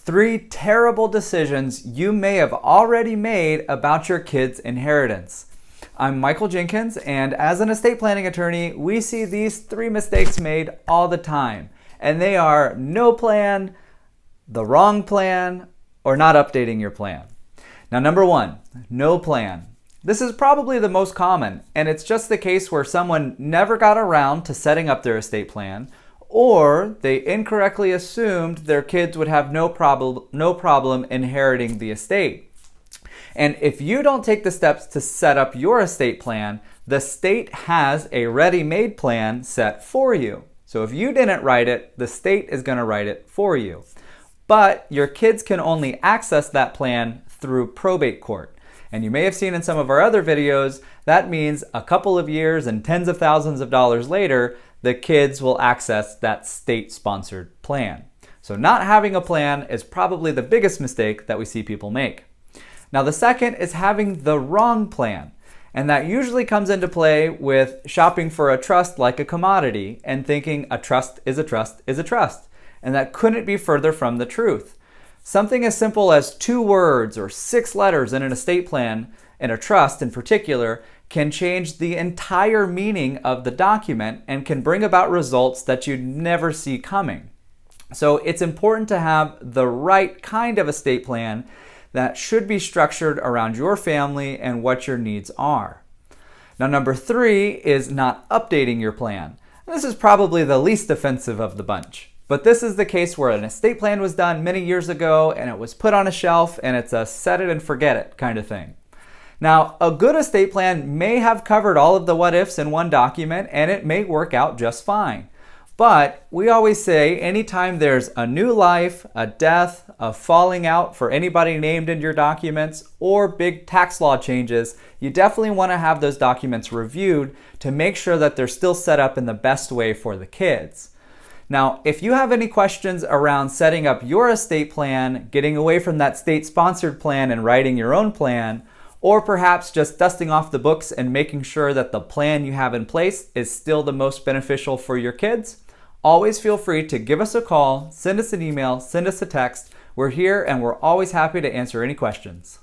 3 terrible decisions you may have already made about your kids' inheritance. I'm Michael Jenkins, and as an estate planning attorney, we see these 3 mistakes made all the time. And they are no plan, the wrong plan, or not updating your plan. Now, number 1, no plan. This is probably the most common, and it's just the case where someone never got around to setting up their estate plan, or they incorrectly assumed their kids would have no problem inheriting the estate. And if you don't take the steps to set up your estate plan, the state has a ready-made plan set for you. So if you didn't write it, the state is going to write it for you. But your kids can only access that plan through probate court. And you may have seen in some of our other videos, that means a couple of years and tens of thousands of dollars later, the kids will access that state-sponsored plan. So not having a plan is probably the biggest mistake that we see people make. Now, the second is having the wrong plan. And that usually comes into play with shopping for a trust like a commodity and thinking a trust is a trust is a trust. And that couldn't be further from the truth. Something as simple as 2 words or 6 letters in an estate plan, in a trust in particular, can change the entire meaning of the document and can bring about results that you'd never see coming. So it's important to have the right kind of estate plan that should be structured around your family and what your needs are. Now, number 3 is not updating your plan. This is probably the least offensive of the bunch. But this is the case where an estate plan was done many years ago and it was put on a shelf and it's a set it and forget it kind of thing. Now, a good estate plan may have covered all of the what ifs in one document and it may work out just fine. But we always say anytime there's a new life, a death, a falling out for anybody named in your documents, or big tax law changes, you definitely want to have those documents reviewed to make sure that they're still set up in the best way for the kids. Now, if you have any questions around setting up your estate plan, getting away from that state-sponsored plan and writing your own plan, or perhaps just dusting off the books and making sure that the plan you have in place is still the most beneficial for your kids, always feel free to give us a call, send us an email, send us a text. We're here and we're always happy to answer any questions.